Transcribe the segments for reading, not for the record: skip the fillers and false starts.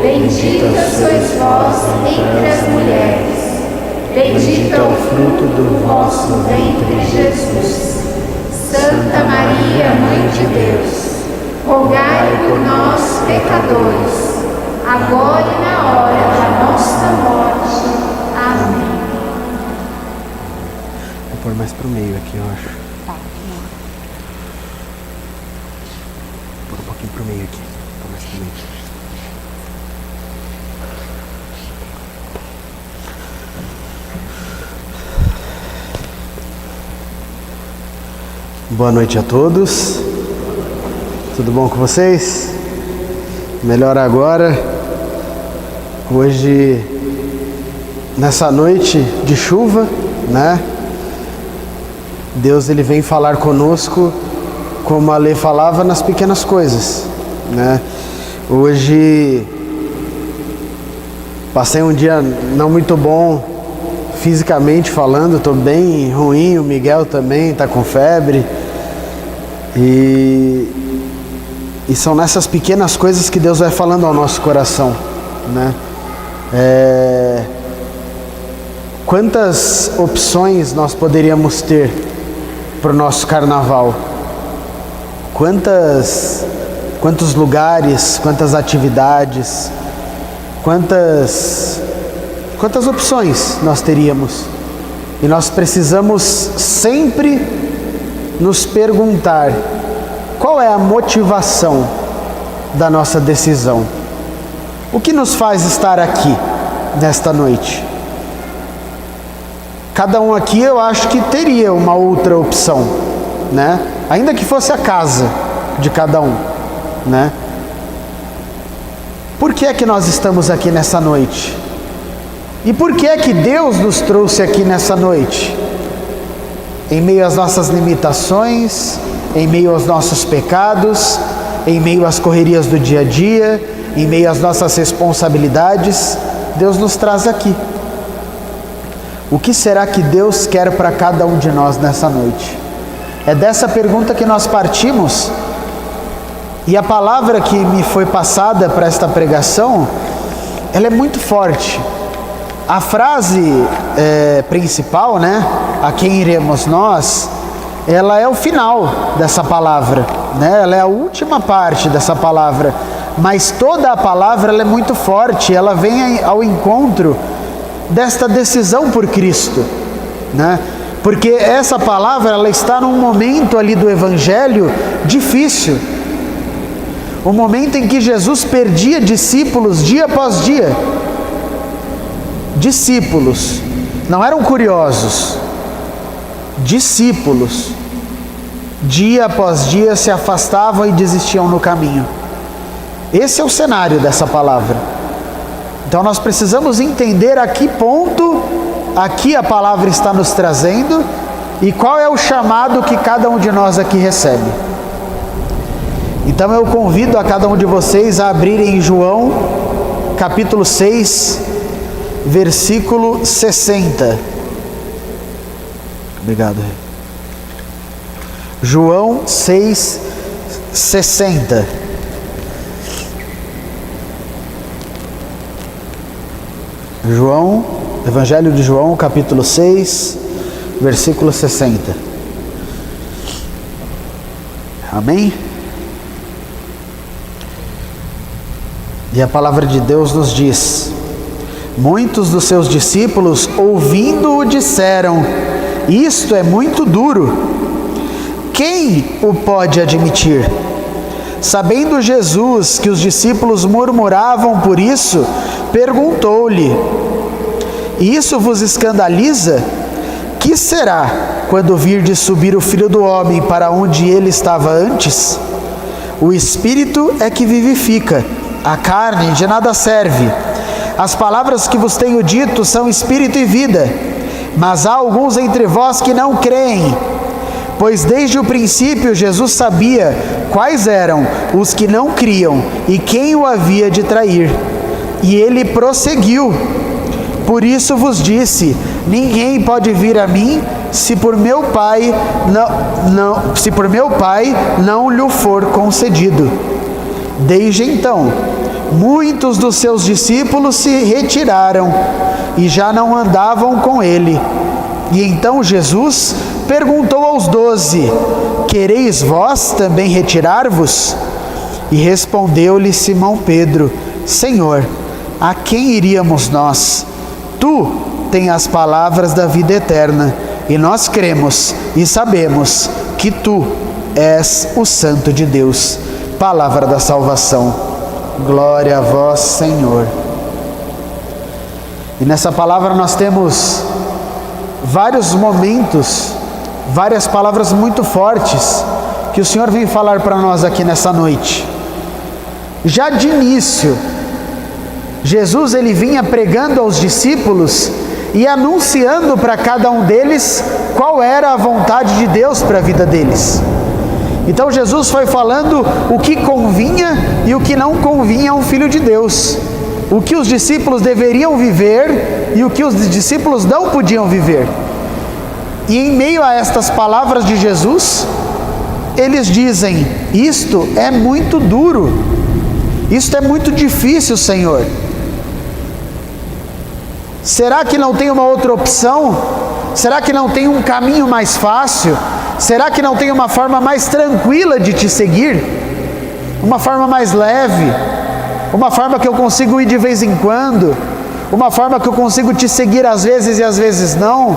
Bendita sois vós entre as mulheres, bendito é o fruto do vosso ventre, Jesus. Santa Maria, Mãe de Deus, rogai por nós, pecadores, agora e na hora da nossa morte. Amém. Vou pôr mais pro meio aqui, eu acho. Tá. Vou pôr um pouquinho pro meio aqui. Vou pôr mais pro meio. Boa noite a todos. Tudo bom com vocês? Melhor agora. Hoje, nessa noite de chuva, né? Deus ele vem falar conosco, como a Lê falava, nas pequenas coisas, né? Hoje passei um dia não muito bom fisicamente falando, estou bem ruim, o Miguel também está com febre. E são nessas pequenas coisas que Deus vai falando ao nosso coração, né? Quantas opções nós poderíamos ter para o nosso carnaval? Quantos lugares, quantas atividades, quantas opções nós teríamos? E nós precisamos sempre nos perguntar qual é a motivação da nossa decisão. O que nos faz estar aqui nesta noite? Cada um aqui eu acho que teria uma outra opção, né? Ainda que fosse a casa de cada um, né? Por que é que nós estamos aqui nessa noite? E por que é que Deus nos trouxe aqui nessa noite? Em meio às nossas limitações, em meio aos nossos pecados, em meio às correrias do dia a dia, em meio às nossas responsabilidades, Deus nos traz aqui. O que será que Deus quer para cada um de nós nessa noite? É dessa pergunta que nós partimos, e a palavra que me foi passada para esta pregação, ela é muito forte. A frase principal, né? A quem iremos nós, ela é o final dessa palavra, né? Ela é a última parte dessa palavra, mas toda a palavra ela é muito forte, ela vem ao encontro desta decisão por Cristo, né? Porque essa palavra ela está num momento ali do Evangelho difícil, um momento em que Jesus perdia discípulos dia após dia. Discípulos, não eram curiosos, discípulos, dia após dia se afastavam e desistiam no caminho. Esse é o cenário dessa palavra. Então nós precisamos entender a que ponto aqui a palavra está nos trazendo e qual é o chamado que cada um de nós aqui recebe. Então eu convido a cada um de vocês a abrirem João capítulo 6, versículo 60. Obrigado. João 6, 60. Evangelho de João, capítulo 6, versículo 60. Amém? E a palavra de Deus nos diz: muitos dos seus discípulos, ouvindo-o, disseram: isto é muito duro. Quem o pode admitir? Sabendo Jesus que os discípulos murmuravam por isso, perguntou-lhe: isso vos escandaliza? Que será quando virdes subir o Filho do Homem para onde ele estava antes? O Espírito é que vivifica, a carne de nada serve. As palavras que vos tenho dito são espírito e vida, mas há alguns entre vós que não creem. Pois desde o princípio Jesus sabia quais eram os que não criam e quem o havia de trair. E ele prosseguiu: por isso vos disse, ninguém pode vir a mim se por meu Pai não lhe for concedido. Desde então, muitos dos seus discípulos se retiraram e já não andavam com ele. E então Jesus perguntou aos 12: quereis vós também retirar-vos? E respondeu-lhe Simão Pedro: Senhor, a quem iríamos nós? Tu tens as palavras da vida eterna, e nós cremos e sabemos que tu és o Santo de Deus. Palavra da salvação. Glória a vós, Senhor. E nessa palavra nós temos vários momentos, várias palavras muito fortes que o Senhor vem falar para nós aqui nessa noite. Já de início, Jesus ele vinha pregando aos discípulos e anunciando para cada um deles qual era a vontade de Deus para a vida deles. Então Jesus foi falando o que convinha e o que não convinha a um filho de Deus, o que os discípulos deveriam viver e o que os discípulos não podiam viver. E em meio a estas palavras de Jesus, eles dizem: isto é muito duro, isto é muito difícil, Senhor. Será que não tem uma outra opção? Será que não tem um caminho mais fácil? Será que não tem uma forma mais tranquila de te seguir? Uma forma mais leve? Uma forma que eu consigo ir de vez em quando? Uma forma que eu consigo te seguir às vezes e às vezes não?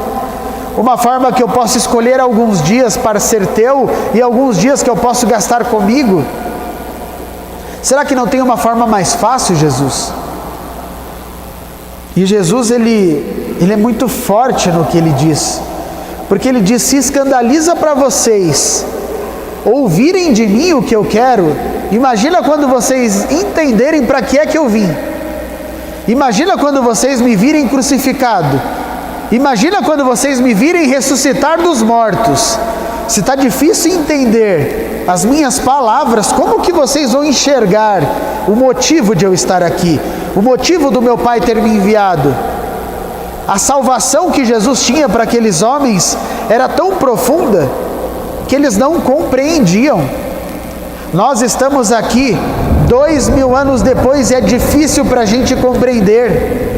Uma forma que eu posso escolher alguns dias para ser teu e alguns dias que eu posso gastar comigo? Será que não tem uma forma mais fácil, Jesus? E Jesus, ele é muito forte no que ele diz, porque ele diz: se escandaliza para vocês ouvirem de mim o que eu quero, imagina quando vocês entenderem para que é que eu vim. Imagina quando vocês me virem crucificado. Imagina quando vocês me virem ressuscitar dos mortos. Se está difícil entender as minhas palavras, como que vocês vão enxergar o motivo de eu estar aqui? O motivo do meu Pai ter me enviado? A salvação que Jesus tinha para aqueles homens era tão profunda que eles não compreendiam. Nós estamos aqui 2000 anos depois e é difícil para a gente compreender.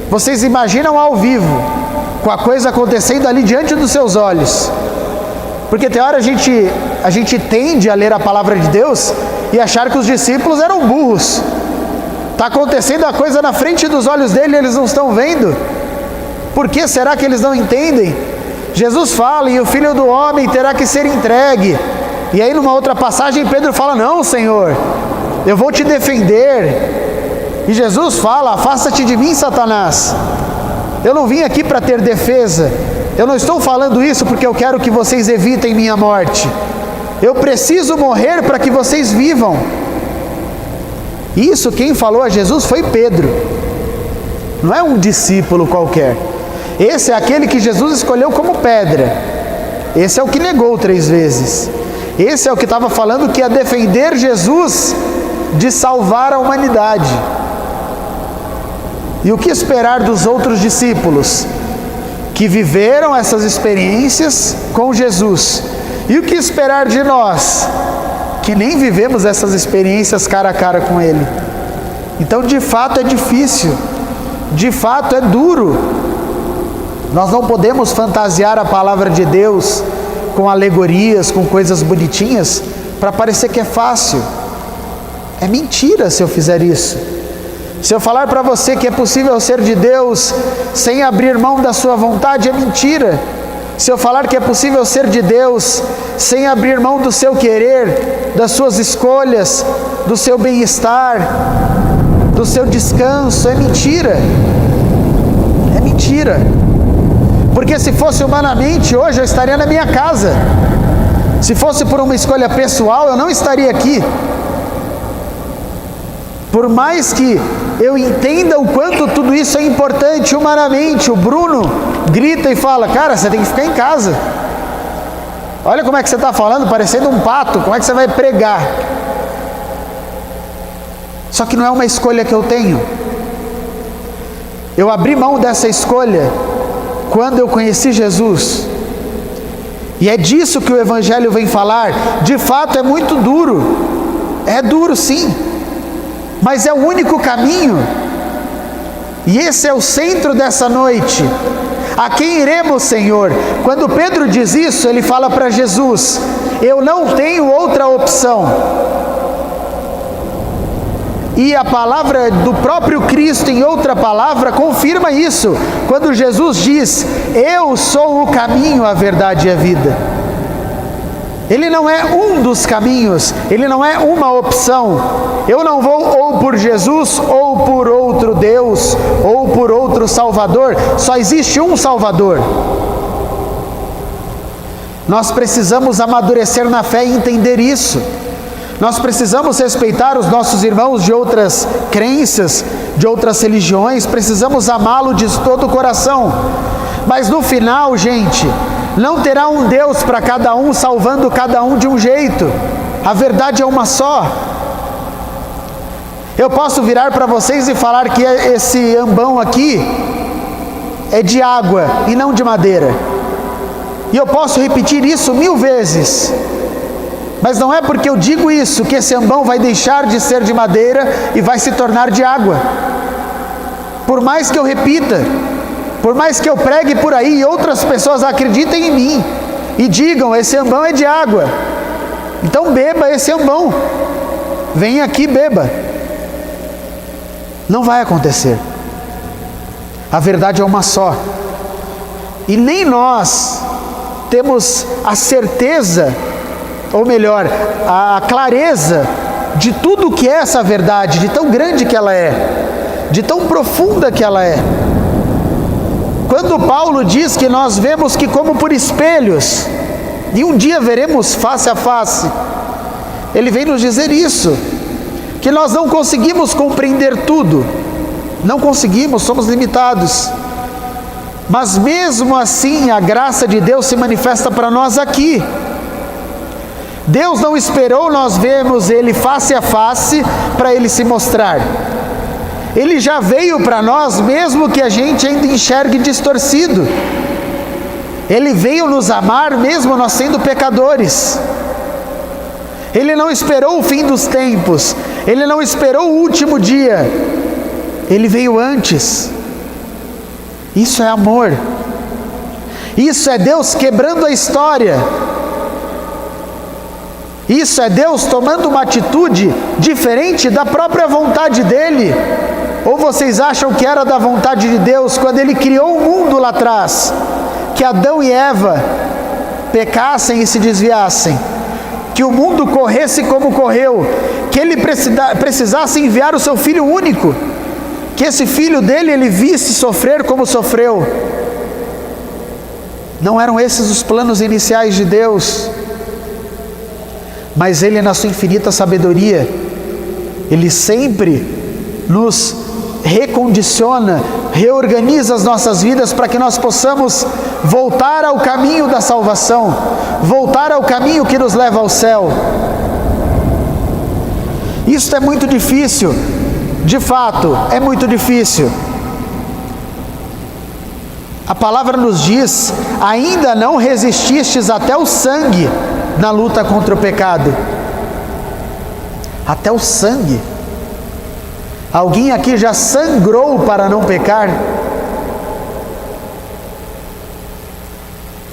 Vocês imaginam ao vivo, com a coisa acontecendo ali diante dos seus olhos. Porque tem hora a gente tende a ler a palavra de Deus e achar que os discípulos eram burros. Está acontecendo a coisa na frente dos olhos dele e eles não estão vendo. Por que será que eles não entendem? Jesus fala: e o Filho do Homem terá que ser entregue. E aí numa outra passagem Pedro fala: não, Senhor, eu vou te defender. E Jesus fala: afasta-te de mim, Satanás. Eu não vim aqui para ter defesa. Eu não estou falando isso porque eu quero que vocês evitem minha morte. Eu preciso morrer para que vocês vivam. Isso quem falou a Jesus foi Pedro. Não é um discípulo qualquer. Esse é aquele que Jesus escolheu como pedra. Esse é o que negou 3 vezes. Esse é o que estava falando que ia defender Jesus de salvar a humanidade. E o que esperar dos outros discípulos que viveram essas experiências com Jesus? E o que esperar de nós que nem vivemos essas experiências cara a cara com Ele? Então, de fato é difícil, de fato é duro. Nós não podemos fantasiar a palavra de Deus com alegorias, com coisas bonitinhas, para parecer que é fácil. É mentira se eu fizer isso. Se eu falar para você que é possível ser de Deus sem abrir mão da sua vontade, é mentira. Se eu falar que é possível ser de Deus sem abrir mão do seu querer, das suas escolhas, do seu bem-estar, do seu descanso, é mentira. É mentira. Porque se fosse humanamente, hoje eu estaria na minha casa. Se fosse por uma escolha pessoal, eu não estaria aqui. Por mais que eu entenda o quanto tudo isso é importante humanamente, o Bruno grita e fala: cara, você tem que ficar em casa. Olha como é que você está falando, parecendo um pato, como é que você vai pregar? Só que não é uma escolha que eu tenho. Eu abri mão dessa escolha quando eu conheci Jesus. E é disso que o Evangelho vem falar. De fato é muito duro. É duro sim. mas é o único caminho. E esse é o centro dessa noite. A quem iremos, Senhor? Quando Pedro diz isso, ele fala para Jesus: eu não tenho outra opção. E a palavra do próprio Cristo, em outra palavra, confirma isso, quando Jesus diz: eu sou o caminho, a verdade e a vida. Ele não é um dos caminhos, ele não é uma opção. Eu não vou ou por Jesus, ou por outro Deus, ou por outro Salvador. Só existe um Salvador. Nós precisamos amadurecer na fé e entender isso. Nós precisamos respeitar os nossos irmãos de outras crenças, de outras religiões, precisamos amá-lo de todo o coração. Mas no final, gente, não terá um Deus para cada um, salvando cada um de um jeito. A verdade é uma só. Eu posso virar para vocês e falar que esse ambão aqui é de água e não de madeira. E eu posso repetir isso 1000 vezes. Mas não é porque eu digo isso que esse ambão vai deixar de ser de madeira e vai se tornar de água. Por mais que eu repita, por mais que eu pregue por aí e outras pessoas acreditem em mim e digam: esse ambão é de água, então beba esse ambão, vem aqui, beba. Não vai acontecer. A verdade é uma só. E nem nós temos a certeza, ou melhor, a clareza de tudo o que é essa verdade, de tão grande que ela é, de tão profunda que ela é. Quando Paulo diz que nós vemos que como por espelhos, e um dia veremos face a face, ele vem nos dizer isso, que nós não conseguimos compreender tudo, não conseguimos, somos limitados, mas mesmo assim a graça de Deus se manifesta para nós aqui. Deus não esperou nós vermos Ele face a face para Ele se mostrar. Ele já veio para nós, mesmo que a gente ainda enxergue distorcido. Ele veio nos amar, mesmo nós sendo pecadores. Ele não esperou o fim dos tempos, Ele não esperou o último dia, Ele veio antes. Isso é amor. Isso é Deus quebrando a história. Isso é Deus tomando uma atitude diferente da própria vontade dEle. Ou vocês acham que era da vontade de Deus quando Ele criou o mundo lá atrás, que Adão e Eva pecassem e se desviassem, que o mundo corresse como correu, que Ele precisasse enviar o seu Filho único, que esse Filho dele Ele visse sofrer como sofreu? Não eram esses os planos iniciais de Deus. Mas Ele, na sua infinita sabedoria, Ele sempre nos recondiciona, reorganiza as nossas vidas para que nós possamos voltar ao caminho da salvação, voltar ao caminho que nos leva ao céu. Isso é muito difícil, de fato, é muito difícil. A palavra nos diz: ainda não resististes até o sangue na luta contra o pecado. Até o sangue. Alguém aqui já sangrou para não pecar?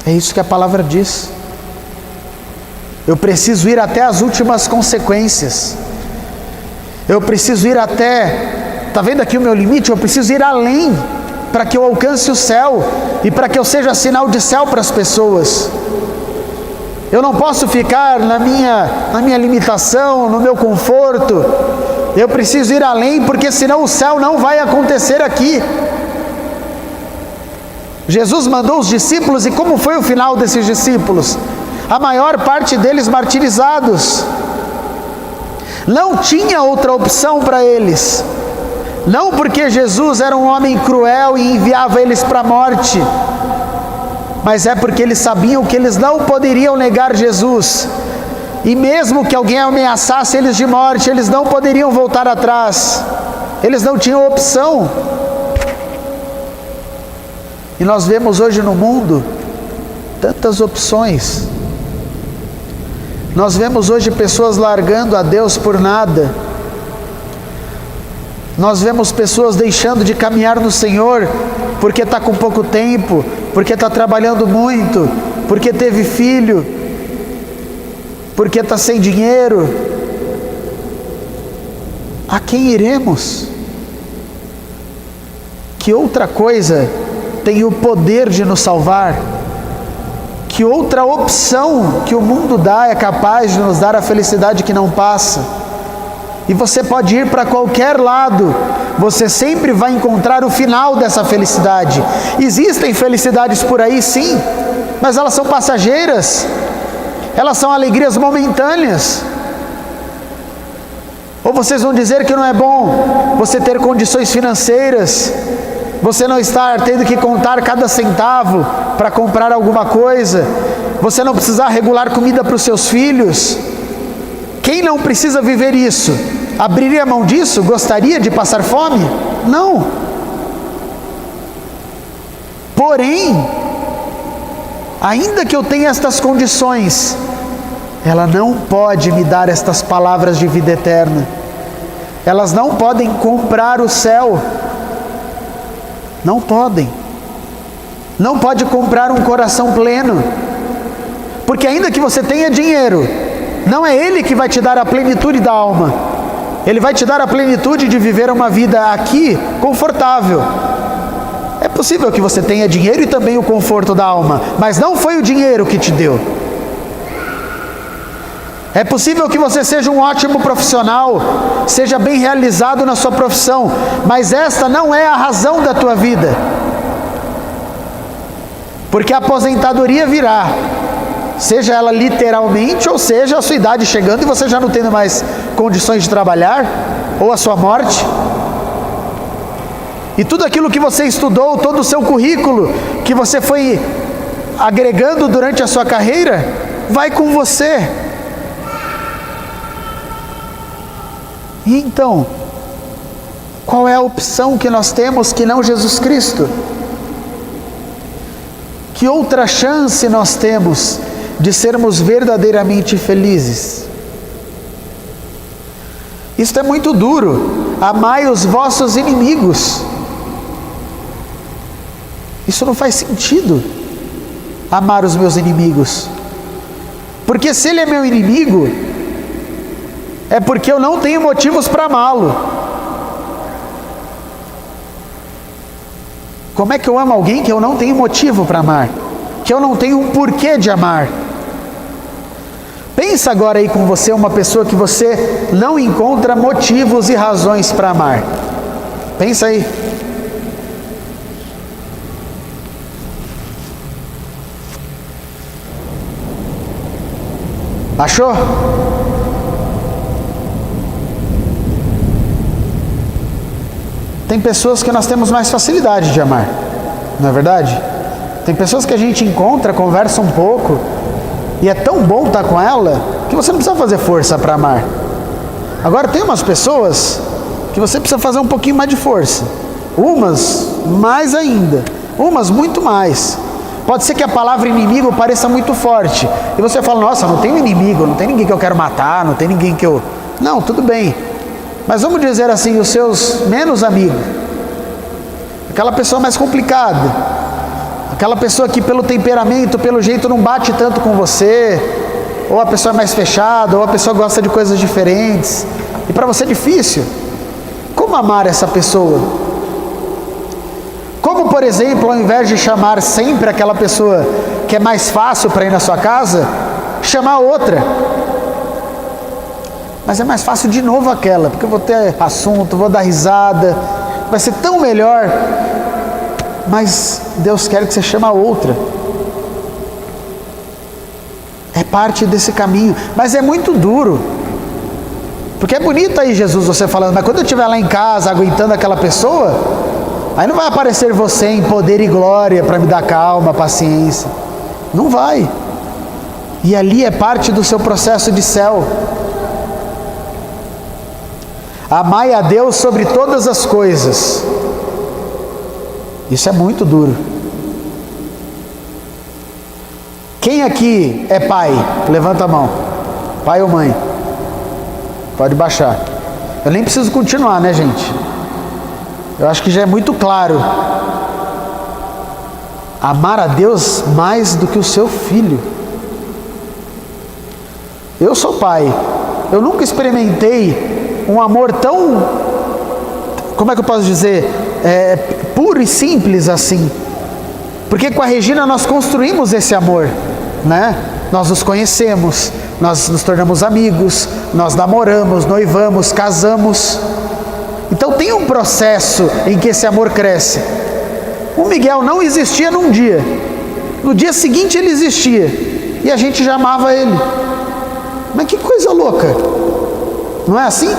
É isso que a palavra diz. Eu preciso ir até as últimas consequências. Eu preciso ir até, está vendo aqui o meu limite? Eu preciso ir além para que eu alcance o céu e para que eu seja sinal de céu para as pessoas. Eu não posso ficar na minha limitação, no meu conforto. Eu preciso ir além, porque senão o céu não vai acontecer aqui. Jesus mandou os discípulos, e como foi o final desses discípulos? A maior parte deles martirizados. Não tinha outra opção para eles. Não porque Jesus era um homem cruel e enviava eles para a morte, mas é porque eles sabiam que eles não poderiam negar Jesus. E mesmo que alguém ameaçasse eles de morte, eles não poderiam voltar atrás. Eles não tinham opção. E nós vemos hoje no mundo tantas opções. Nós vemos hoje pessoas largando a Deus por nada. Nós vemos pessoas deixando de caminhar no Senhor porque está com pouco tempo, porque está trabalhando muito, porque teve filho, porque está sem dinheiro. A quem iremos? Que outra coisa tem o poder de nos salvar? Que outra opção que o mundo dá é capaz de nos dar a felicidade que não passa? E você pode ir para qualquer lado, você sempre vai encontrar o final dessa felicidade. Existem felicidades por aí, sim, mas elas são passageiras, elas são alegrias momentâneas. Ou vocês vão dizer que não é bom você ter condições financeiras, você não estar tendo que contar cada centavo para comprar alguma coisa, você não precisar regular comida para os seus filhos. Quem não precisa viver isso, abriria mão disso? Gostaria de passar fome? Não. Porém, ainda que eu tenha estas condições, ela não pode me dar estas palavras de vida eterna. Elas não podem comprar o céu. Não podem. Não pode comprar um coração pleno. Porque ainda que você tenha dinheiro, não é Ele que vai te dar a plenitude da alma. Ele vai te dar a plenitude de viver uma vida aqui confortável. É possível que você tenha dinheiro e também o conforto da alma, mas não foi o dinheiro que te deu. É possível que você seja um ótimo profissional, seja bem realizado na sua profissão, mas esta não é a razão da tua vida. Porque a aposentadoria virá, seja ela literalmente, ou seja a sua idade chegando e você já não tendo mais condições de trabalhar, ou a sua morte. E tudo aquilo que você estudou, todo o seu currículo, que você foi agregando durante a sua carreira, vai com você. E então, qual é a opção que nós temos que não Jesus Cristo? Que outra chance nós temos de sermos verdadeiramente felizes? Isto é muito duro. Amai os vossos inimigos. Isso não faz sentido, amar os meus inimigos. Porque se ele é meu inimigo, é porque eu não tenho motivos para amá-lo. Como é que eu amo alguém que eu não tenho motivo para amar? Que eu não tenho um porquê de amar? Pensa agora aí com você uma pessoa que você não encontra motivos e razões para amar. Pensa aí. Achou? Tem pessoas que nós temos mais facilidade de amar, não é verdade? Tem pessoas que a gente encontra, conversa um pouco, e é tão bom estar com ela, que você não precisa fazer força para amar. Agora tem umas pessoas que você precisa fazer um pouquinho mais de força. Umas mais ainda, umas muito mais. Pode ser que a palavra inimigo pareça muito forte, e você fala, nossa, não tem um inimigo, não tem ninguém que eu quero matar, não tem ninguém que eu... Não, tudo bem. Mas vamos dizer assim, os seus menos amigos, aquela pessoa mais complicada, aquela pessoa que pelo temperamento, pelo jeito não bate tanto com você, ou a pessoa é mais fechada, ou a pessoa gosta de coisas diferentes, e para você é difícil. Como amar essa pessoa? Como, por exemplo, ao invés de chamar sempre aquela pessoa que é mais fácil para ir na sua casa, chamar outra? Mas é mais fácil de novo aquela, porque eu vou ter assunto, vou dar risada, vai ser tão melhor. Mas Deus quer que você chame a outra. É parte desse caminho, mas é muito duro. Porque é bonito aí Jesus você falando, mas quando eu estiver lá em casa aguentando aquela pessoa, aí não vai aparecer você em poder e glória para me dar calma, paciência. Não vai. E ali é parte do seu processo de céu. Amai a Deus sobre todas as coisas. Isso é muito duro. Quem aqui é pai? Levanta a mão. Pai ou mãe? Pode baixar. Eu nem preciso continuar, né, gente? Eu acho que já é muito claro. Amar a Deus mais do que o seu filho. Eu sou pai. Eu nunca experimentei um amor tão, como é que eu posso dizer, puro e simples assim. Porque com a Regina nós construímos esse amor, né? Nós nos conhecemos, nós nos tornamos amigos, nós namoramos, noivamos, casamos. Então tem um processo em que esse amor cresce. O Miguel não existia num dia. No dia seguinte ele existia. E a gente já amava ele. Mas que coisa louca. Não é assim?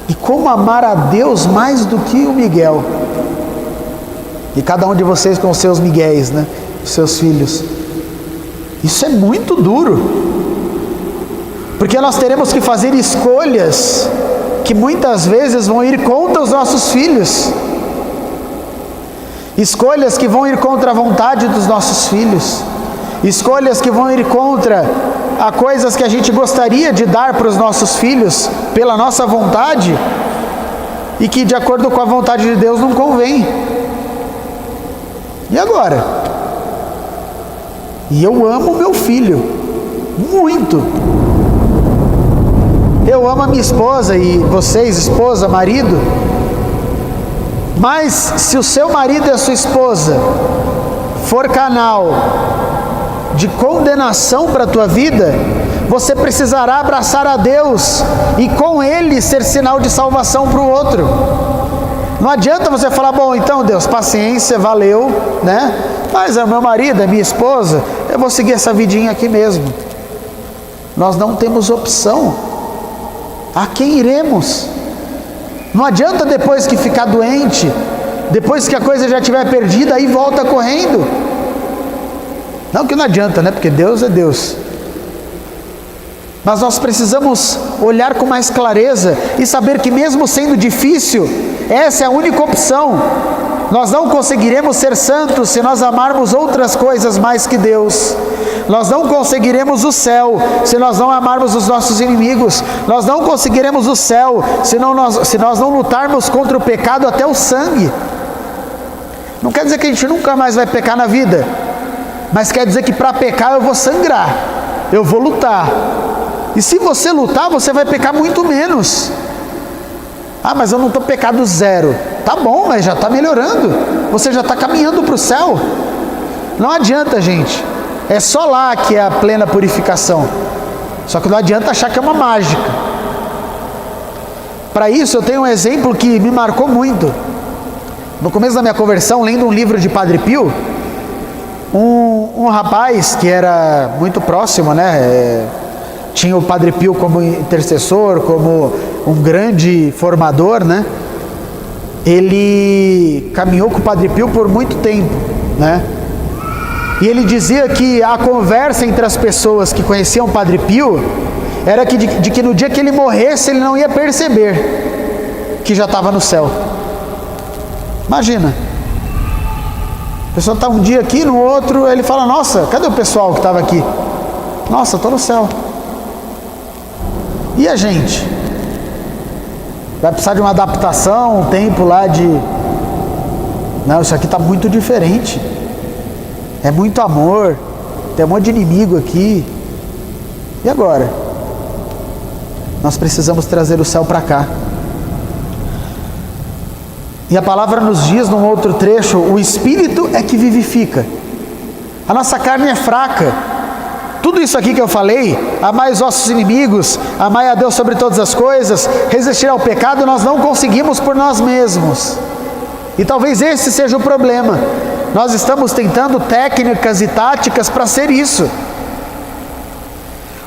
E como amar a Deus mais do que o Miguel? E cada um de vocês com os seus Miguéis, né? Os seus filhos. Isso é muito duro. Porque nós teremos que fazer escolhas que muitas vezes vão ir contra os nossos filhos. Escolhas que vão ir contra a vontade dos nossos filhos. Escolhas que vão ir contra a coisas que a gente gostaria de dar para os nossos filhos pela nossa vontade e que de acordo com a vontade de Deus não convém. E agora? E eu amo meu filho muito. Eu amo a minha esposa e vocês, esposa, marido. Mas se o seu marido e a sua esposa for canal de condenação para a tua vida, você precisará abraçar a Deus e com Ele ser sinal de salvação para o outro. Não adianta você falar, bom, então Deus, paciência, valeu, né? Mas é meu marido, é minha esposa, eu vou seguir essa vidinha aqui mesmo. Nós não temos opção. A quem iremos? Não adianta depois que ficar doente, depois que a coisa já estiver perdida, aí volta correndo. Não que não adianta, né? Porque Deus é Deus. Mas nós precisamos olhar com mais clareza e saber que mesmo sendo difícil, essa é a única opção. Nós não conseguiremos ser santos se nós amarmos outras coisas mais que Deus. Nós não conseguiremos o céu se nós não amarmos os nossos inimigos. Nós não conseguiremos o céu se nós não lutarmos contra o pecado até o sangue. Não quer dizer que a gente nunca mais vai pecar na vida, mas quer dizer que para pecar eu vou sangrar, eu vou lutar. E se você lutar, você vai pecar muito menos. Ah, mas eu não estou pecado zero. Tá bom, mas já está melhorando. Você já está caminhando para o céu. Não adianta, gente. É só lá que é a plena purificação. Só que não adianta achar que é uma mágica. Para isso eu tenho um exemplo que me marcou muito. No começo da minha conversão, lendo um livro de Padre Pio, um rapaz que era muito próximo, né? Tinha o Padre Pio como intercessor, como um grande formador, né? Ele caminhou com o Padre Pio por muito tempo, né? E ele dizia que a conversa entre as pessoas que conheciam o Padre Pio era de que no dia que ele morresse ele não ia perceber que já estava no céu. Imagina, a pessoa está um dia aqui, no outro ele fala, nossa, cadê o pessoal que estava aqui? Nossa, estou no céu. E a gente? Vai precisar de uma adaptação, um tempo lá de... Não, isso aqui está muito diferente. É muito amor, tem um monte de inimigo aqui. E agora? Nós precisamos trazer o céu para cá. E a palavra nos diz num outro trecho, o Espírito é que vivifica. A nossa carne é fraca. Tudo isso aqui que eu falei, amai os vossos inimigos, amai a Deus sobre todas as coisas, resistir ao pecado, nós não conseguimos por nós mesmos. E talvez esse seja o problema. Nós estamos tentando técnicas e táticas para ser isso.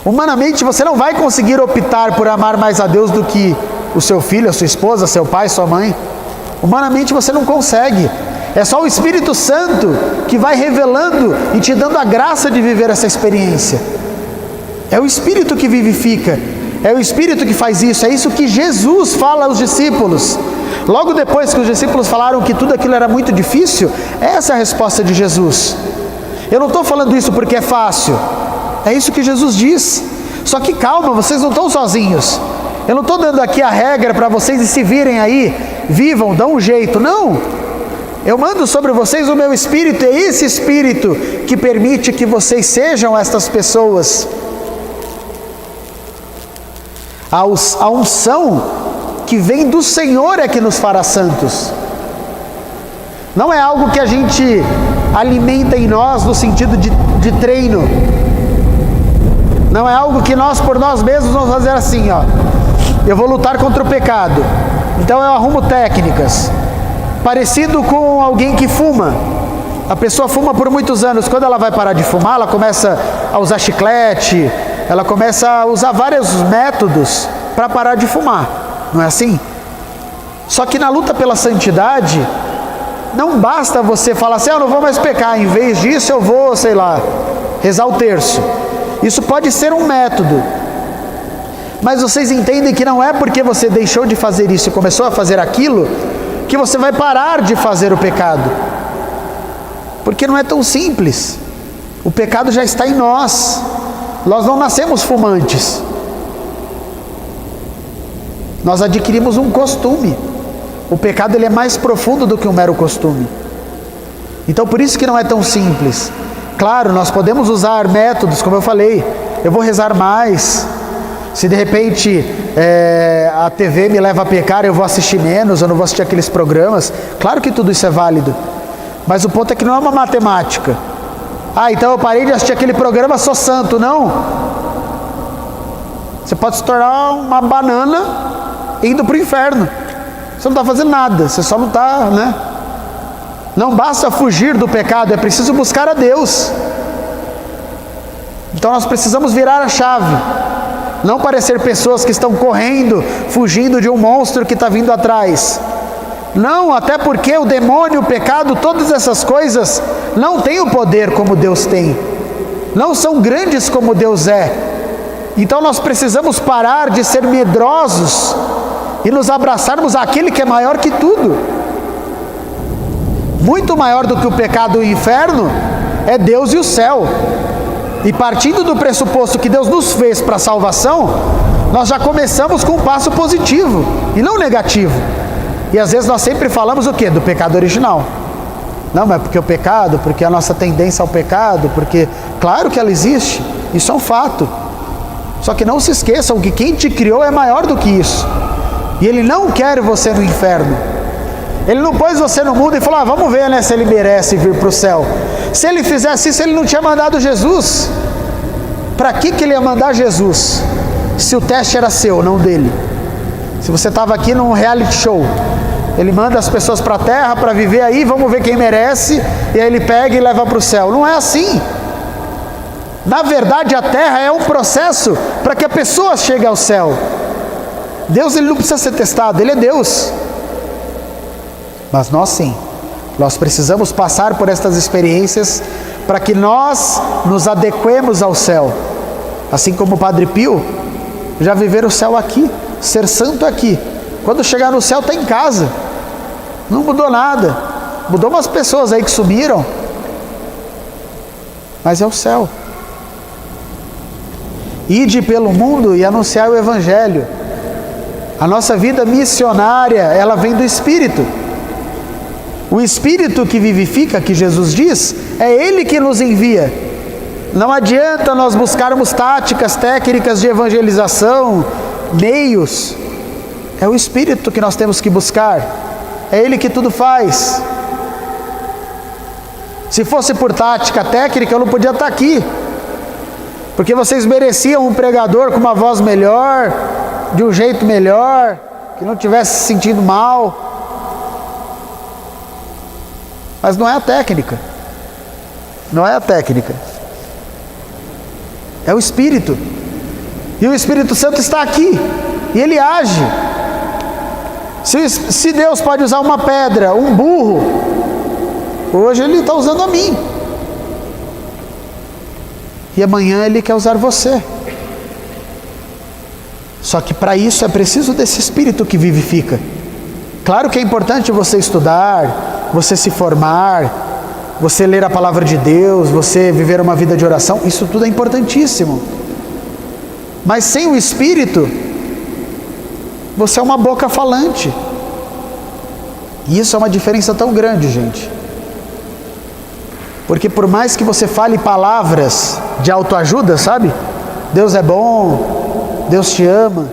Humanamente você não vai conseguir optar por amar mais a Deus do que o seu filho, a sua esposa, seu pai, sua mãe. Humanamente você não consegue. É só o Espírito Santo que vai revelando e te dando a graça de viver essa experiência. É o Espírito que vivifica. É o Espírito que faz isso. É isso que Jesus fala aos discípulos. Logo depois que os discípulos falaram que tudo aquilo era muito difícil, essa é a resposta de Jesus. Eu não estou falando isso porque é fácil. É isso que Jesus diz. Só que calma, vocês não estão sozinhos. Eu não estou dando aqui a regra para vocês e se virem aí vivam, dão um jeito. Não. Eu mando sobre vocês o meu Espírito, é esse Espírito que permite que vocês sejam estas pessoas. A unção que vem do Senhor é que nos fará santos. Não é algo que a gente alimenta em nós no sentido de treino. Não é algo que nós por nós mesmos vamos fazer assim, ó. Eu vou lutar contra o pecado, então eu arrumo técnicas. Parecido com alguém que fuma. A pessoa fuma por muitos anos. Quando ela vai parar de fumar, ela começa a usar chiclete, ela começa a usar vários métodos para parar de fumar. Não é assim? Só que na luta pela santidade, não basta você falar assim, eu não vou mais pecar, em vez disso eu vou, sei lá, rezar o terço. Isso pode ser um método. Mas vocês entendem que não é porque você deixou de fazer isso e começou a fazer aquilo, que você vai parar de fazer o pecado. Porque não é tão simples. O pecado já está em nós. Nós não nascemos fumantes. Nós adquirimos um costume. O pecado ele é mais profundo do que um mero costume. Então por isso que não é tão simples. Claro, nós podemos usar métodos, como eu falei. Eu vou rezar mais. Se de repente a TV me leva a pecar, eu vou assistir menos, eu não vou assistir aqueles programas. Claro que tudo isso é válido. Mas o ponto é que não é uma matemática. Então eu parei de assistir aquele programa, sou santo. Não. Você pode se tornar uma banana indo para o inferno. Você não está fazendo nada, você só não está, né? Não basta fugir do pecado, é preciso buscar a Deus. Então nós precisamos virar a chave. Não parecer pessoas que estão correndo, fugindo de um monstro que está vindo atrás. Não, até porque o demônio, o pecado, todas essas coisas não têm o poder como Deus tem. Não são grandes como Deus é. Então nós precisamos parar de ser medrosos e nos abraçarmos àquele que é maior que tudo. Muito maior do que o pecado e o inferno é Deus e o céu. E partindo do pressuposto que Deus nos fez para a salvação, nós já começamos com um passo positivo e não negativo. E às vezes nós sempre falamos o quê? Do pecado original. Não, mas porque o pecado, porque a nossa tendência ao pecado, porque claro que ela existe, isso é um fato. Só que não se esqueçam que quem te criou é maior do que isso. E Ele não quer você no inferno. Ele não pôs você no mundo e falou, vamos ver, né, se ele merece vir para o céu. Se ele fizesse isso, ele não tinha mandado Jesus. Para que ele ia mandar Jesus? Se o teste era seu, não dele. Se você estava aqui num reality show, ele manda as pessoas para a terra para viver aí, vamos ver quem merece, e aí ele pega e leva para o céu. Não é assim. Na verdade, a terra é um processo para que a pessoa chegue ao céu. Deus ele não precisa ser testado, Ele é Deus. Mas nós sim, nós precisamos passar por estas experiências para que nós nos adequemos ao céu. Assim como o Padre Pio, já viver o céu aqui, ser santo aqui. Quando chegar no céu está em casa, não mudou nada. Mudou umas pessoas aí que sumiram, mas é o céu. Ide pelo mundo e anunciar o Evangelho. A nossa vida missionária, ela vem do Espírito. O Espírito que vivifica, que Jesus diz, é Ele que nos envia. Não adianta nós buscarmos táticas, técnicas de evangelização, meios. É o Espírito que nós temos que buscar. É Ele que tudo faz. Se fosse por tática, técnica, eu não podia estar aqui. Porque vocês mereciam um pregador com uma voz melhor, de um jeito melhor, que não estivesse se sentindo mal. Mas não é a técnica. Não é a técnica. É o Espírito. E o Espírito Santo está aqui. E Ele age. Se Deus pode usar uma pedra, um burro, hoje Ele está usando a mim. E amanhã Ele quer usar você. Só que para isso é preciso desse Espírito que vivifica. Claro que é importante você estudar, você se formar, você ler a palavra de Deus, você viver uma vida de oração, isso tudo é importantíssimo. Mas sem o Espírito, você é uma boca falante. E isso é uma diferença tão grande, gente. Porque por mais que você fale palavras de autoajuda, sabe? Deus é bom, Deus te ama.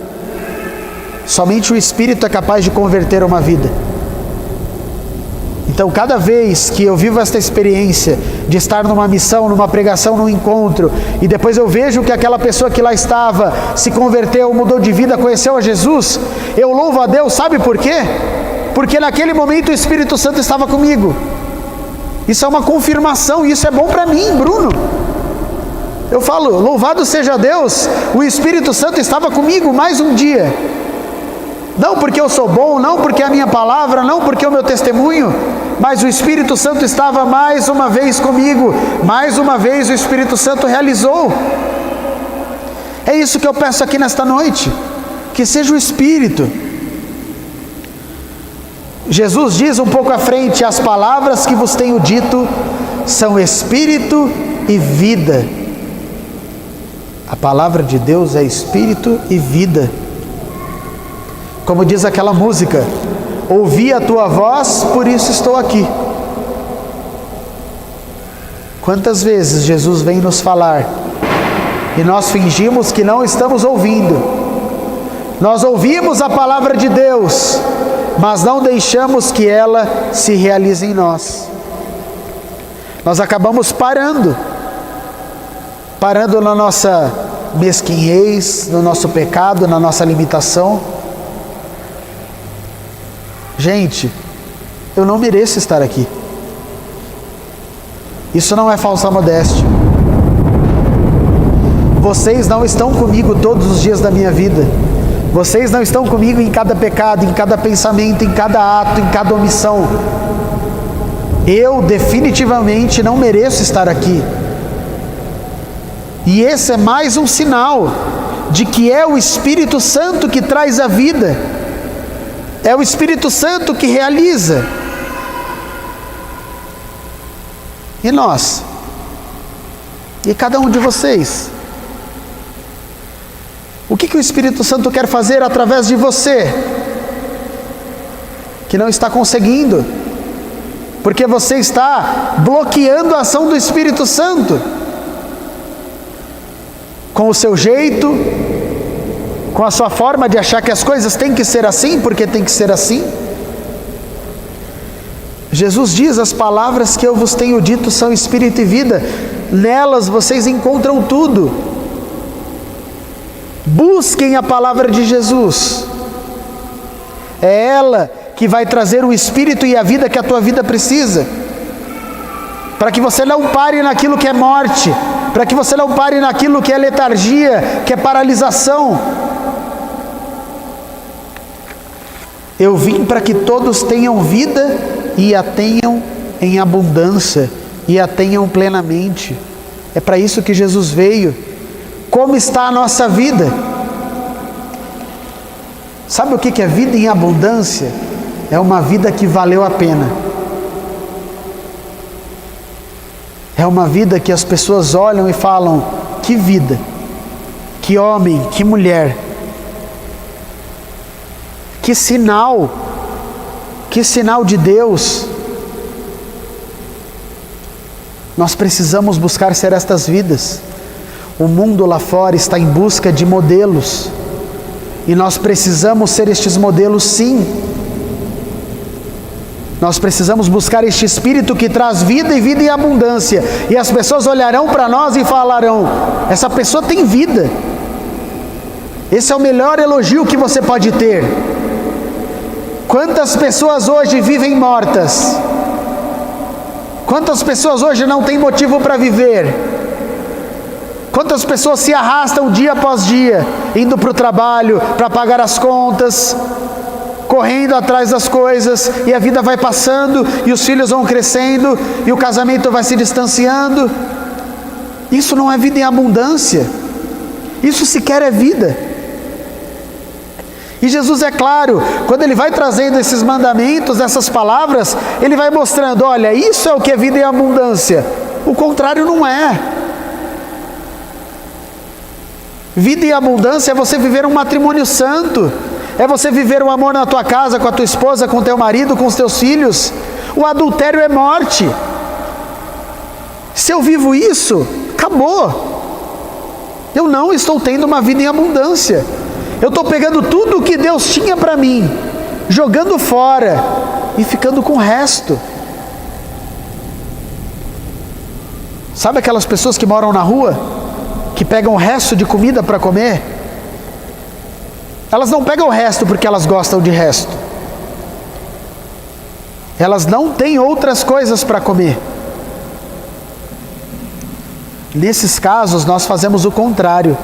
Somente o Espírito é capaz de converter uma vida. Então, cada vez que eu vivo esta experiência de estar numa missão, numa pregação, num encontro, e depois eu vejo que aquela pessoa que lá estava se converteu, mudou de vida, conheceu a Jesus, eu louvo a Deus, sabe por quê? Porque naquele momento o Espírito Santo estava comigo. Isso é uma confirmação, e isso é bom para mim, Bruno. Eu falo, louvado seja Deus, o Espírito Santo estava comigo mais um dia. Não porque eu sou bom, não porque a minha palavra, não porque o meu testemunho, mas o Espírito Santo estava mais uma vez comigo, mais uma vez o Espírito Santo realizou. É isso que eu peço aqui nesta noite, que seja o Espírito. Jesus diz um pouco à frente, as palavras que vos tenho dito são Espírito e vida. A palavra de Deus é Espírito e vida. Como diz aquela música, ouvi a tua voz, por isso estou aqui. Quantas vezes Jesus vem nos falar e nós fingimos que não estamos ouvindo. Nós ouvimos a palavra de Deus, mas não deixamos que ela se realize em nós. Nós acabamos parando na nossa mesquinhez, no nosso pecado, na nossa limitação. Gente, eu não mereço estar aqui. Isso não é falsa modéstia. Vocês não estão comigo todos os dias da minha vida. Vocês não estão comigo em cada pecado, em cada pensamento, em cada ato, em cada omissão. Eu definitivamente não mereço estar aqui. E esse é mais um sinal de que é o Espírito Santo que traz a vida. É o Espírito Santo que realiza. E nós? E cada um de vocês? O que o Espírito Santo quer fazer através de você? Que não está conseguindo. Porque você está bloqueando a ação do Espírito Santo. Com o seu jeito, com a sua forma de achar que as coisas têm que ser assim, porque tem que ser assim. Jesus diz, as palavras que eu vos tenho dito são Espírito e vida. Nelas vocês encontram tudo. Busquem a palavra de Jesus. É ela que vai trazer o Espírito e a vida que a tua vida precisa. Para que você não pare naquilo que é morte. Para que você não pare naquilo que é letargia, que é paralisação. Eu vim para que todos tenham vida e a tenham em abundância e a tenham plenamente. É para isso que Jesus veio. Como está a nossa vida? Sabe o que é vida em abundância? É uma vida que valeu a pena. É uma vida que as pessoas olham e falam, que vida, que homem, que mulher. Que sinal de Deus. Nós precisamos buscar ser estas vidas. O mundo lá fora está em busca de modelos, e nós precisamos ser estes modelos, sim. Nós precisamos buscar este Espírito que traz vida e vida em abundância, e as pessoas olharão para nós e falarão, essa pessoa tem vida. Esse é o melhor elogio que você pode ter. Quantas pessoas hoje vivem mortas? Quantas pessoas hoje não têm motivo para viver? Quantas pessoas se arrastam dia após dia, indo para o trabalho, para pagar as contas, correndo atrás das coisas, e a vida vai passando, e os filhos vão crescendo, e o casamento vai se distanciando. Isso não é vida em abundância. Isso sequer é vida. E Jesus é claro, quando Ele vai trazendo esses mandamentos, essas palavras, Ele vai mostrando, olha, isso é o que é vida em abundância. O contrário não é. Vida em abundância é você viver um matrimônio santo, é você viver o amor na tua casa, com a tua esposa, com o teu marido, com os teus filhos. O adultério é morte. Se eu vivo isso, acabou. Eu não estou tendo uma vida em abundância. Eu estou pegando tudo o que Deus tinha para mim, jogando fora e ficando com o resto. Sabe aquelas pessoas que moram na rua, que pegam o resto de comida para comer? Elas não pegam o resto porque elas gostam de resto. Elas não têm outras coisas para comer. Nesses casos, nós fazemos o contrário.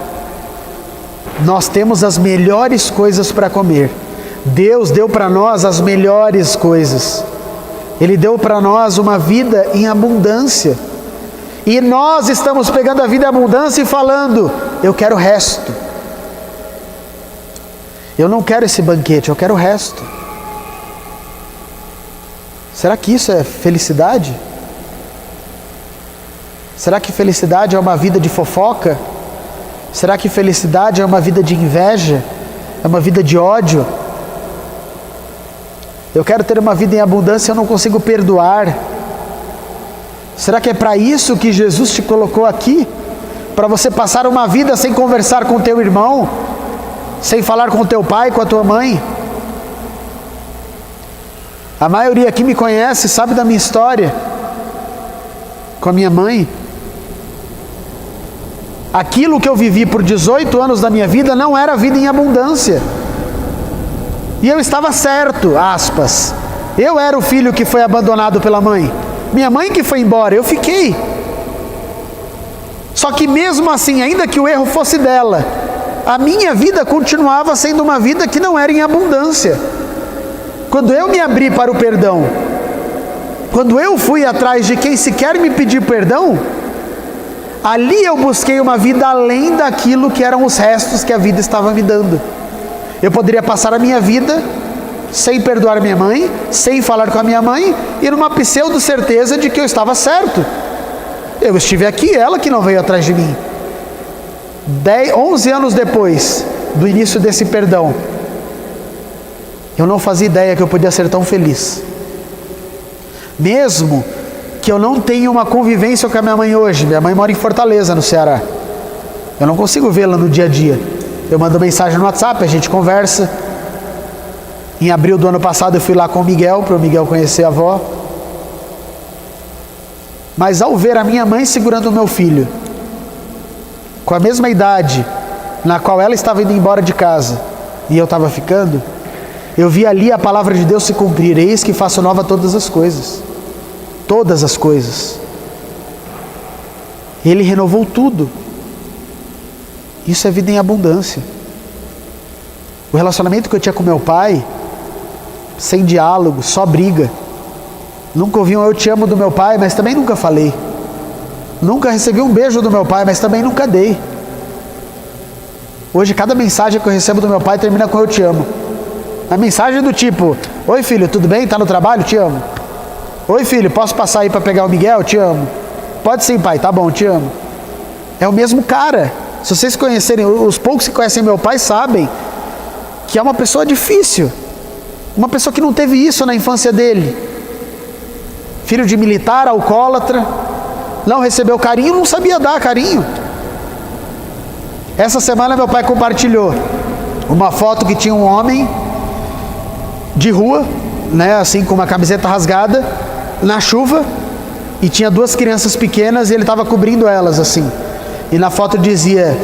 Nós temos as melhores coisas para comer. Deus deu para nós as melhores coisas. Ele deu para nós uma vida em abundância. E nós estamos pegando a vida em abundância e falando: eu quero o resto. Eu não quero esse banquete, eu quero o resto. Será que isso é felicidade? Será que felicidade é uma vida de fofoca? Será que felicidade é uma vida de inveja? É uma vida de ódio? Eu quero ter uma vida em abundância, eu não consigo perdoar. Será que é para isso que Jesus te colocou aqui? Para você passar uma vida sem conversar com teu irmão? Sem falar com teu pai, com a tua mãe? A maioria aqui me conhece, sabe da minha história com a minha mãe. Aquilo que eu vivi por 18 anos da minha vida não era vida em abundância. E eu estava certo, aspas. Eu era o filho que foi abandonado pela mãe. Minha mãe que foi embora, eu fiquei. Só que mesmo assim, ainda que o erro fosse dela, a minha vida continuava sendo uma vida que não era em abundância. Quando eu me abri para o perdão, quando eu fui atrás de quem sequer me pediu perdão, ali eu busquei uma vida além daquilo que eram os restos que a vida estava me dando. Eu poderia passar a minha vida sem perdoar minha mãe, sem falar com a minha mãe, e numa pseudo certeza de que eu estava certo. Eu estive aqui, ela que não veio atrás de mim. 11 anos depois do início desse perdão, eu não fazia ideia que eu podia ser tão feliz. Mesmo que eu não tenha uma convivência com a minha mãe hoje. Minha mãe mora em Fortaleza, no Ceará. Eu não consigo vê-la no dia a dia. Eu mando mensagem no WhatsApp, a gente conversa. Em abril do ano passado eu fui lá com o Miguel, para o Miguel conhecer a avó. Mas ao ver a minha mãe segurando o meu filho, com a mesma idade na qual ela estava indo embora de casa e eu estava ficando, eu vi ali a palavra de Deus se cumprir: eis que faço nova todas as coisas. Todas as coisas. Ele renovou tudo. Isso é vida em abundância. O relacionamento que eu tinha com meu pai, sem diálogo, só briga. Nunca ouvi um eu te amo do meu pai, mas também nunca falei. Nunca recebi um beijo do meu pai, mas também nunca dei. Hoje cada mensagem que eu recebo do meu pai termina com eu te amo. A mensagem do tipo: oi filho, tudo bem? Tá no trabalho? Te amo. Oi filho, posso passar aí para pegar o Miguel? Te amo. Pode sim pai, tá bom, te amo. É o mesmo cara. Se vocês conhecerem, os poucos que conhecem meu pai sabem que é uma pessoa difícil. Uma pessoa que não teve isso na infância dele. Filho de militar, alcoólatra, não recebeu carinho, não sabia dar carinho. Essa semana meu pai compartilhou uma foto que tinha um homem de rua, né, assim com uma camiseta rasgada, na chuva, e tinha duas crianças pequenas e ele estava cobrindo elas assim. E na foto dizia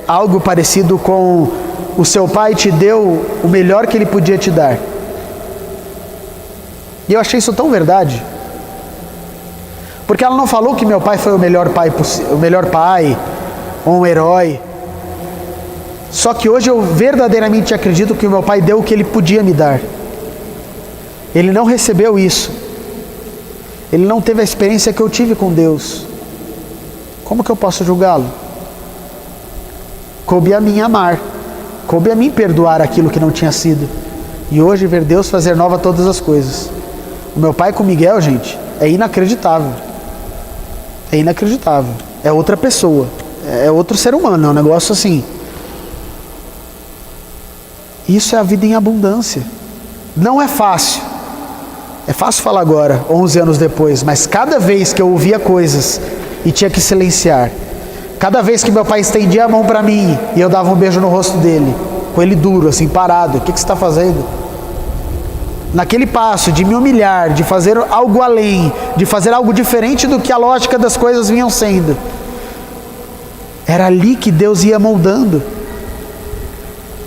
algo parecido com: o seu pai te deu o melhor que ele podia te dar. E eu achei isso tão verdade. Porque ela não falou que meu pai foi o melhor pai, ou um herói. Só que hoje eu verdadeiramente acredito que o meu pai deu o que ele podia me dar. Ele não recebeu isso. Ele não teve a experiência que eu tive com Deus. Como que eu posso julgá-lo? Coube a mim amar. Coube a mim perdoar aquilo que não tinha sido. E hoje ver Deus fazer nova todas as coisas. O meu pai com o Miguel, gente, é inacreditável. É inacreditável. É outra pessoa. É outro ser humano. É um negócio assim. Isso é a vida em abundância. Não é fácil. É fácil falar agora, 11 anos depois, mas cada vez que eu ouvia coisas e tinha que silenciar, cada vez que meu pai estendia a mão para mim e eu dava um beijo no rosto dele, com ele duro, assim, parado, o que você está fazendo? Naquele passo de me humilhar, de fazer algo além, de fazer algo diferente do que a lógica das coisas vinham sendo, era ali que Deus ia moldando.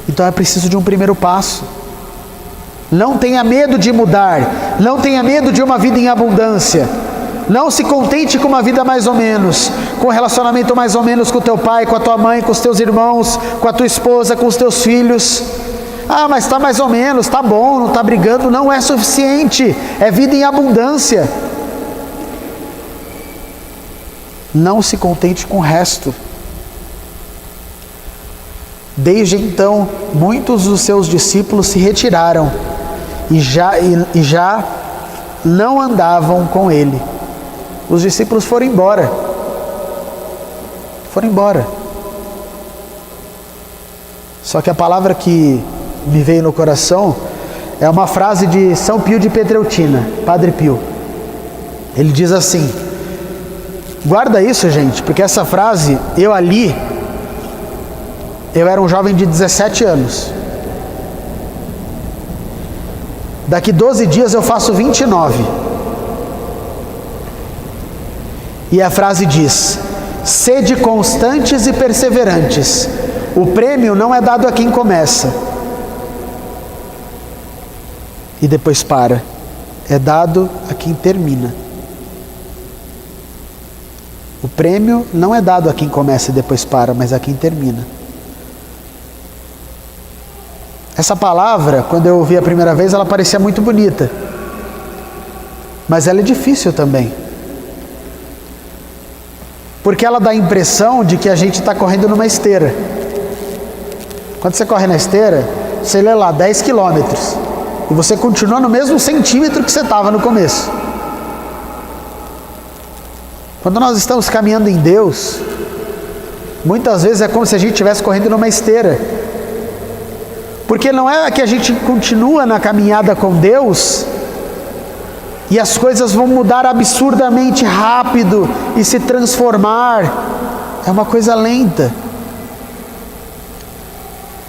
Então é preciso de um primeiro passo. Não tenha medo de mudar, não tenha medo de uma vida em abundância. Não se contente com uma vida mais ou menos, com um relacionamento mais ou menos com o teu pai, com a tua mãe, com os teus irmãos, com a tua esposa, com os teus filhos. Ah, mas está mais ou menos, está bom, não está brigando, não é suficiente, é vida em abundância. Não se contente com o resto. Desde então, muitos dos seus discípulos se retiraram e já não andavam com ele. Os discípulos foram embora. Foram embora. Só que a palavra que me veio no coração é uma frase de São Pio de Petreutina, Padre Pio. Ele diz assim, guarda isso, gente, porque essa frase, eu era um jovem de 17 anos. Daqui 12 dias eu faço 29. E a frase diz: sede constantes e perseverantes. O prêmio não é dado a quem começa e depois para. É dado a quem termina. O prêmio não é dado a quem começa e depois para, mas a quem termina. Essa palavra, quando eu ouvi a primeira vez, ela parecia muito bonita. Mas ela é difícil também. Porque ela dá a impressão de que a gente está correndo numa esteira. Quando você corre na esteira, você lê lá 10 quilômetros. E você continua no mesmo centímetro que você estava no começo. Quando nós estamos caminhando em Deus, muitas vezes é como se a gente estivesse correndo numa esteira. Porque não é que a gente continua na caminhada com Deus e as coisas vão mudar absurdamente rápido e se transformar. É uma coisa lenta.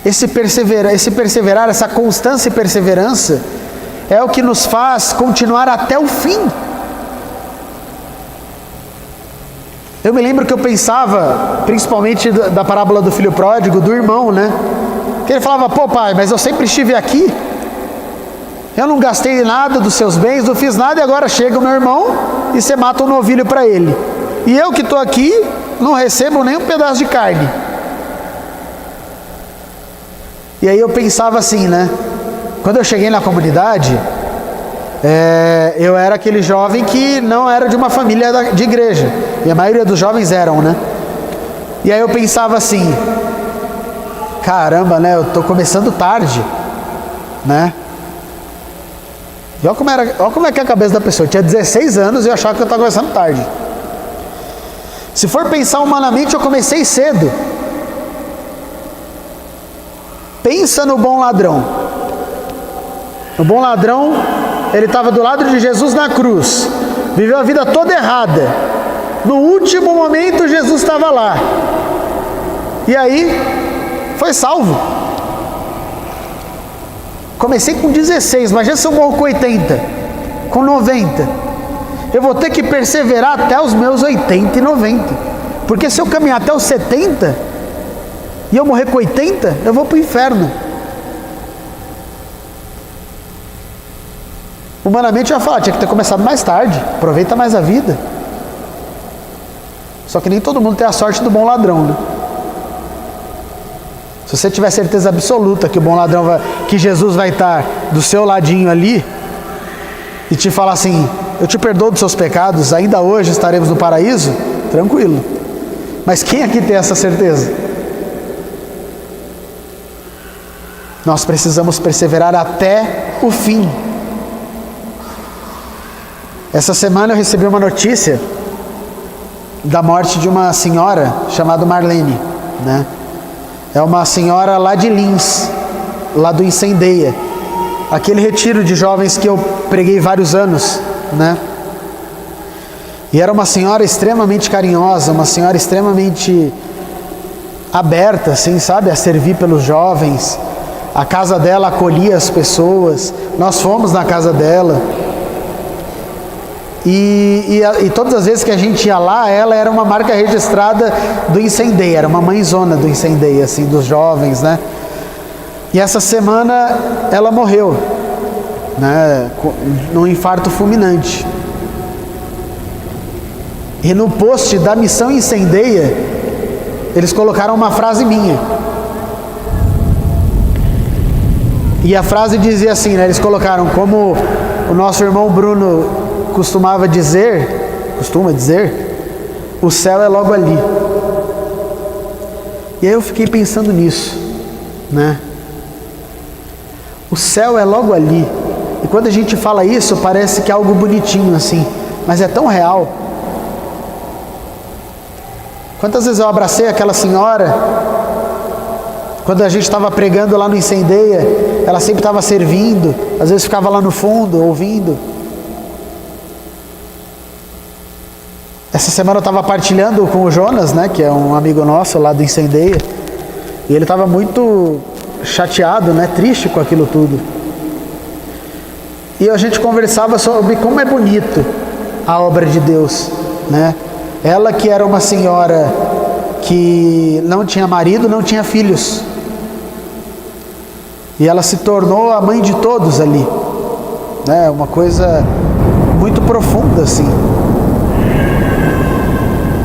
Esse perseverar, essa constância e perseverança é o que nos faz continuar até o fim. Eu me lembro que eu pensava, principalmente da parábola do filho pródigo, do irmão, né? Que ele falava, pô pai, mas eu sempre estive aqui. Eu não gastei nada dos seus bens, não fiz nada e agora chega o meu irmão e você mata um novilho para ele. E eu que estou aqui, não recebo nem um pedaço de carne. E aí eu pensava assim, né? Quando eu cheguei na comunidade, eu era aquele jovem que não era de uma família de igreja. E a maioria dos jovens eram, né? E aí eu pensava assim, caramba, né? Eu estou começando tarde, né? E olha como é que é a cabeça da pessoa. Eu tinha 16 anos e eu achava que eu estava começando tarde. Se for pensar humanamente, eu comecei cedo. Pensa no bom ladrão. O bom ladrão, ele estava do lado de Jesus na cruz. Viveu a vida toda errada. No último momento, Jesus estava lá. E aí, foi salvo. Comecei com 16, imagina se eu morro com 80, com 90. Eu vou ter que perseverar até os meus 80 e 90. Porque se eu caminhar até os 70 e eu morrer com 80, eu vou para o inferno. Humanamente eu ia falar, tinha que ter começado mais tarde, aproveita mais a vida. Só que nem todo mundo tem a sorte do bom ladrão, né? Se você tiver certeza absoluta que o bom ladrão que Jesus vai estar do seu ladinho ali e te falar assim, eu te perdoo dos seus pecados, ainda hoje estaremos no paraíso, tranquilo. Mas quem aqui tem essa certeza? Nós precisamos perseverar até o fim. Essa semana eu recebi uma notícia da morte de uma senhora chamada Marlene, né? É uma senhora lá de Lins. lá do Incendeia, aquele retiro de jovens que eu preguei vários anos, né? E era uma senhora extremamente carinhosa, uma senhora extremamente aberta, assim, sabe, a servir pelos jovens. A casa dela acolhia as pessoas, nós fomos na casa dela. E todas as vezes que a gente ia lá, ela era uma marca registrada do Incendeia, era uma mãezona do Incendeia, assim, dos jovens, né? E essa semana ela morreu, né, num infarto fulminante. E no post da Missão Incendeia, eles colocaram uma frase minha. E a frase dizia assim, né, eles colocaram, como o nosso irmão Bruno costuma dizer, o céu é logo ali. E aí eu fiquei pensando nisso, né? O céu é logo ali. E quando a gente fala isso, parece que é algo bonitinho assim, mas é tão real. Quantas vezes eu abracei aquela senhora, quando a gente estava pregando lá no Incendeia, ela sempre estava servindo, às vezes ficava lá no fundo, ouvindo. Essa semana eu estava partilhando com o Jonas, né, que é um amigo nosso lá do Incendeia, e ele estava muito chateado, né, triste com aquilo tudo. E a gente conversava sobre como é bonito a obra de Deus, né? Ela que era uma senhora que não tinha marido, não tinha filhos, e ela se tornou a mãe de todos ali, né? Uma coisa muito profunda assim.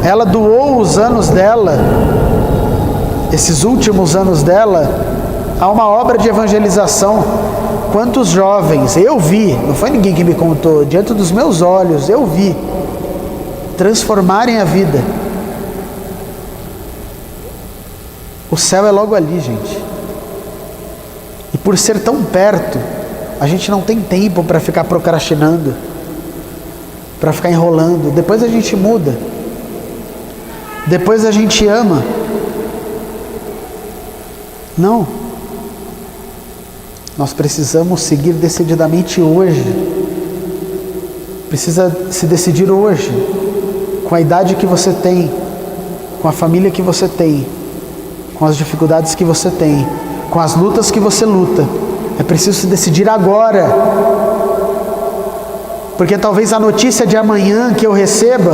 Ela doou os anos dela, esses últimos anos dela, a uma obra de evangelização. Quantos jovens, eu vi, não foi ninguém que me contou, diante dos meus olhos, eu vi transformarem a vida. O céu é logo ali, gente. E por ser tão perto, a gente não tem tempo para ficar procrastinando, para ficar enrolando. Depois a gente muda. Depois a gente ama. Não. Nós precisamos seguir decididamente hoje. Precisa se decidir hoje, com a idade que você tem, com a família que você tem, com as dificuldades que você tem, com as lutas que você luta. É preciso se decidir agora, porque talvez a notícia de amanhã que eu receba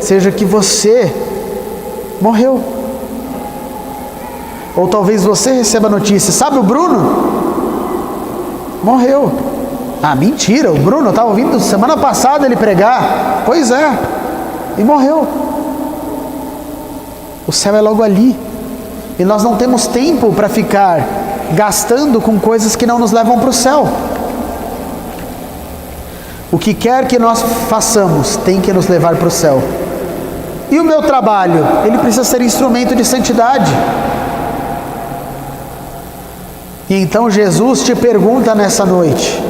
seja que você morreu. Ou talvez você receba a notícia, sabe o Bruno? Morreu. Ah, mentira, o Bruno, eu estava ouvindo semana passada ele pregar. Pois é, e morreu. O céu é logo ali. E nós não temos tempo para ficar gastando com coisas que não nos levam para o céu. O que quer que nós façamos tem que nos levar para o céu. E o meu trabalho, ele precisa ser instrumento de santidade. E então Jesus te pergunta nessa noite: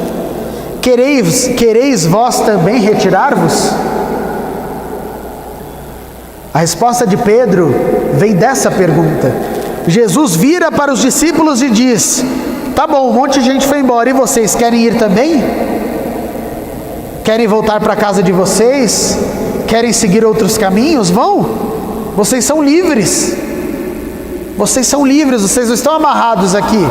quereis vós também retirar-vos? A resposta de Pedro vem dessa pergunta. Jesus vira para os discípulos e diz: tá bom, um monte de gente foi embora, e vocês querem ir também? Querem voltar para a casa de vocês? Querem seguir outros caminhos? Vão! Vocês são livres. Vocês são livres, vocês não estão amarrados aqui.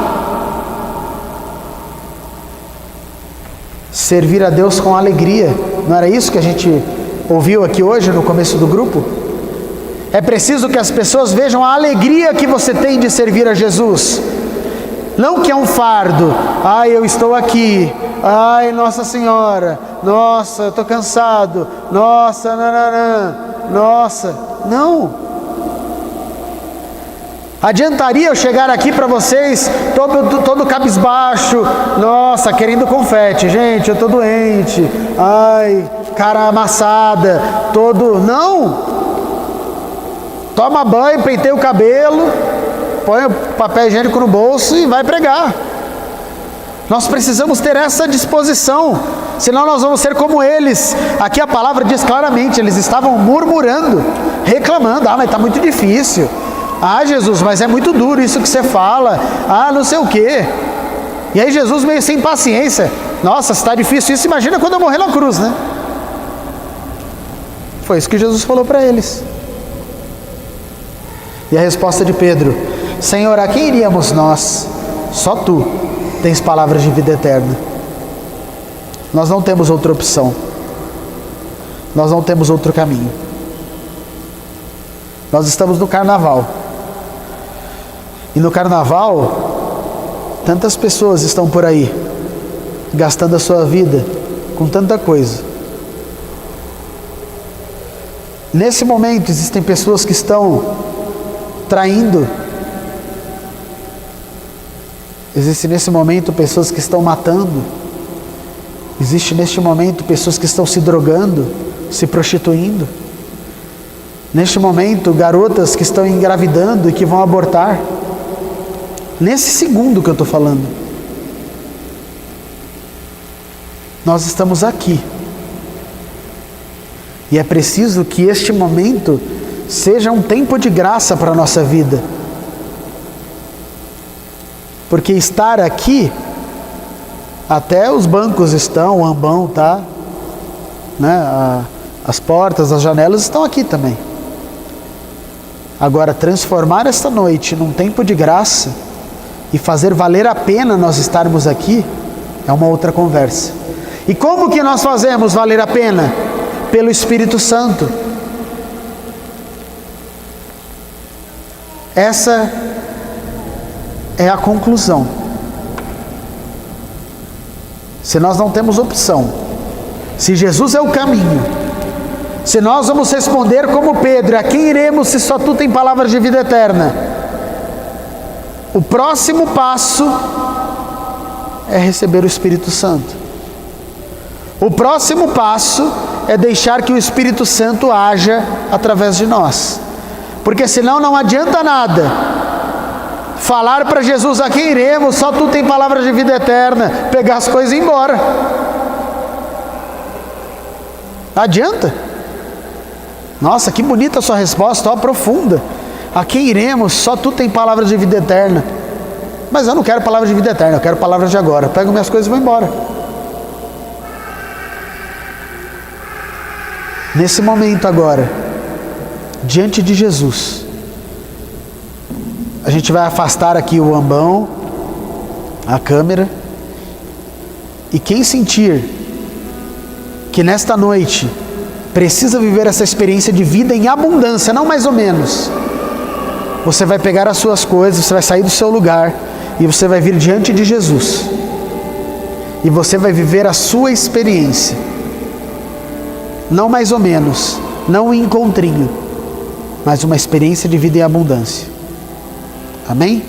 Servir a Deus com alegria. Não era isso que a gente ouviu aqui hoje no começo do grupo? É preciso que as pessoas vejam a alegria que você tem de servir a Jesus. Não que é um fardo. Ai, eu estou aqui. Ai, Nossa Senhora. Nossa, eu estou cansado. Nossa, nananã. Nossa. Não. Adiantaria eu chegar aqui para vocês todo cabisbaixo, nossa, querendo confete, gente, eu estou doente, ai, cara amassada, não, toma banho, penteia o cabelo, põe o papel higiênico no bolso e vai pregar. Nós precisamos ter essa disposição, senão nós vamos ser como eles. Aqui a palavra diz claramente, eles estavam murmurando, reclamando, mas está muito difícil. Ah, Jesus, mas é muito duro isso que você fala. Ah, não sei o quê. E aí Jesus meio sem paciência. Nossa, se está difícil isso, imagina quando eu morrer na cruz, né? Foi isso que Jesus falou para eles. E a resposta de Pedro: Senhor, a quem iríamos nós? Só tu tens palavras de vida eterna. Nós não temos outra opção. Nós não temos outro caminho. Nós estamos no carnaval. E no carnaval, tantas pessoas estão por aí, gastando a sua vida com tanta coisa. Nesse momento existem pessoas que estão traindo. Existe nesse momento pessoas que estão matando. Existe neste momento pessoas que estão se drogando, se prostituindo. Neste momento, garotas que estão engravidando e que vão abortar. Nesse segundo que eu estou falando. Nós estamos aqui. E é preciso que este momento seja um tempo de graça para a nossa vida. Porque estar aqui, até os bancos estão, o ambão tá, né? As portas, as janelas estão aqui também. Agora, transformar esta noite num tempo de graça e fazer valer a pena nós estarmos aqui, é uma outra conversa. E como que nós fazemos valer a pena? Pelo Espírito Santo. Essa é a conclusão. Se nós não temos opção, se Jesus é o caminho, se nós vamos responder como Pedro: a quem iremos se só tu tem palavras de vida eterna? O próximo passo é receber o Espírito Santo. O próximo passo é deixar que o Espírito Santo haja através de nós. Porque senão não adianta nada falar para Jesus: a quem iremos? Só tu tem palavras de vida eterna. Pegar as coisas e ir embora. Adianta? Nossa, que bonita a sua resposta, ó, profunda. A quem iremos? Só tu tem palavras de vida eterna. Mas eu não quero palavras de vida eterna, eu quero palavras de agora. Pego minhas coisas e vou embora. Nesse momento agora, diante de Jesus, a gente vai afastar aqui o ambão, a câmera, e quem sentir que nesta noite precisa viver essa experiência de vida em abundância, não mais ou menos, você vai pegar as suas coisas, você vai sair do seu lugar e você vai vir diante de Jesus e você vai viver a sua experiência, não mais ou menos, não um encontrinho, mas uma experiência de vida em abundância. Amém?